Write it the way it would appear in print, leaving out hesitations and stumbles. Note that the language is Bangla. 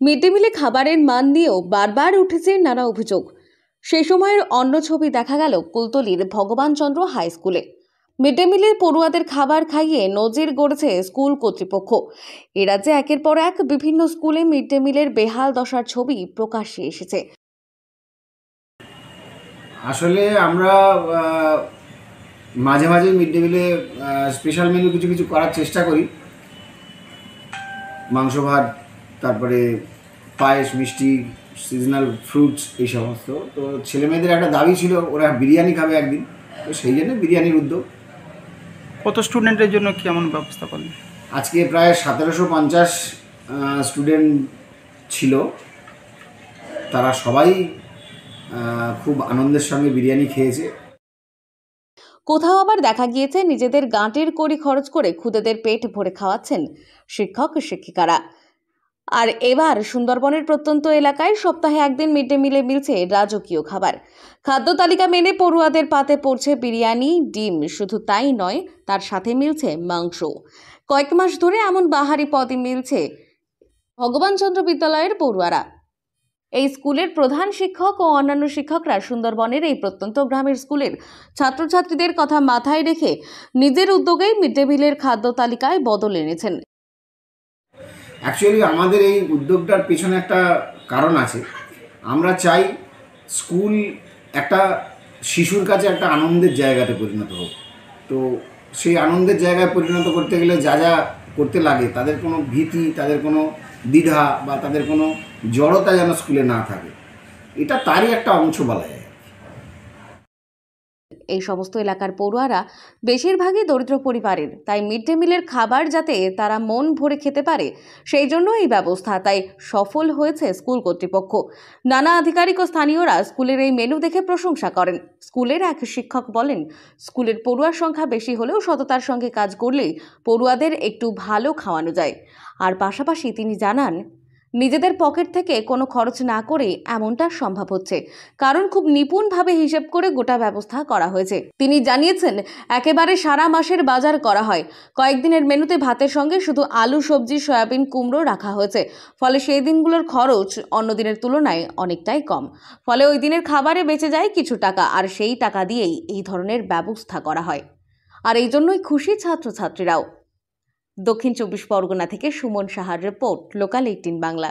মিড ডে মিলে খাবারের মান নিয়েও বারবার উঠেছে নানা অভিযোগ। সেই সময়ের অন্য ছবি দেখা গেল কুলতলির ভগবানচন্দ্র হাই স্কুলে। মিড ডে মিলের পড়ুয়াদের খাবার খাইয়ে নজির গড়েছে স্কুল কর্তৃপক্ষ। এ রাজ্যে একের পর এক বিভিন্ন স্কুলে মিড ডে মিলের বেহাল দশার ছবি প্রকাশ্যে এসেছে। আসলে আমরা মাঝে মাঝে মিড ডে মিলে স্পেশাল মেনু কিছু কিছু করার চেষ্টা করি। মাংস ভাত, তারপরে পায়েস, মিষ্টি, সিজনাল ফ্রুটস, এই সমস্ত। তো ছেলেমেয়েদের একটা দাবি ছিল ওরা বিরিয়ানি খাবে একদিন, তো সেই জন্য বিরিয়ানির উদ্যোগ। কত স্টুডেন্টের জন্য কেমন ব্যবস্থা করলেন? আজকে প্রায় 1750 স্টুডেন্ট ছিল। তারা সবাই খুব আনন্দের সঙ্গে বিরিয়ানি খেয়েছে। কোথাও আবার দেখা গিয়েছে নিজেদের গাঁটের কড়ি খরচ করে খুদেদের পেট ভরে খাওয়াচ্ছেন শিক্ষক শিক্ষিকারা। আর এবার সুন্দরবনের প্রত্যন্ত এলাকায় সপ্তাহে একদিন মিড ডে মিলে মিলছে রাজকীয় খাবার। খাদ্য তালিকা মেনে পড়ুয়াদের পাতে পড়ছে বিরিয়ানি, ডিম। শুধু তাই নয়, তার সাথে মিলছে মাংস। কয়েক মাস ধরে এমন বাহারি পদই মিলছে ভগবানচন্দ্র বিদ্যালয়ের পড়ুয়ারা। এই স্কুলের প্রধান শিক্ষক ও অন্যান্য শিক্ষকরা সুন্দরবনের এই প্রত্যন্ত গ্রামের স্কুলের ছাত্রছাত্রীদের কথা মাথায় রেখে নিজের উদ্যোগেই মিড ডে মিলের খাদ্য তালিকায় বদল এনেছেন। অ্যাকচুয়ালি আমাদের এই উদ্যোগটার পেছনে একটা কারণ আছে। আমরা চাই স্কুল একটা শিশুর কাছে একটা আনন্দের জায়গাতে পরিণত হোক। তো সেই আনন্দের জায়গায় পরিণত করতে গেলে যা যা করতে লাগে, তাদের কোনো ভীতি, তাদের কোনো দ্বিধা বা তাদের কোনো জড়তা যেন স্কুলে না থাকে, এটা তারই একটা অংশ বলা যায়। এই সমস্ত এলাকার পড়ুয়ারা বেশিরভাগই দরিদ্র পরিবারের, তাই মিড ডে মিলের খাবার যাতে তারা মন ভরে খেতে পারে সেই জন্য এই ব্যবস্থা। তাই সফল হয়েছে স্কুল কর্তৃপক্ষ। নানা আধিকারিক ও স্থানীয়রা স্কুলের এই মেনু দেখে প্রশংসা করেন। স্কুলের এক শিক্ষক বলেন, স্কুলের পড়ুয়ার সংখ্যা বেশি হলেও সততার সঙ্গে কাজ করলেই পড়ুয়াদের একটু ভালো খাওয়ানো যায়। আর পাশাপাশি তিনি জানান, নিজেদের পকেট থেকে কোনো খরচ না করে এমনটা সম্ভব হচ্ছে কারণ খুব নিপুণভাবে হিসেব করে গোটা ব্যবস্থা করা হয়েছে। তিনি জানিয়েছেন, একেবারে সারা মাসের বাজার করা হয়। কয়েকদিনের মেনুতে ভাতের সঙ্গে শুধু আলু, সবজি, সয়াবিন, কুমড়ো রাখা হয়েছে। ফলে সেই দিনগুলোর খরচ অন্য দিনের তুলনায় অনেকটাই কম। ফলে ওই দিনের খাবারে বেঁচে যায় কিছু টাকা, আর সেই টাকা দিয়েই এই ধরনের ব্যবস্থা করা হয়। আর এই জন্যই খুশি ছাত্রছাত্রীরাও। দক্ষিণ 24 পরগনা থেকে সুমন সাহার রিপোর্ট, লোকাল 18 বাংলা।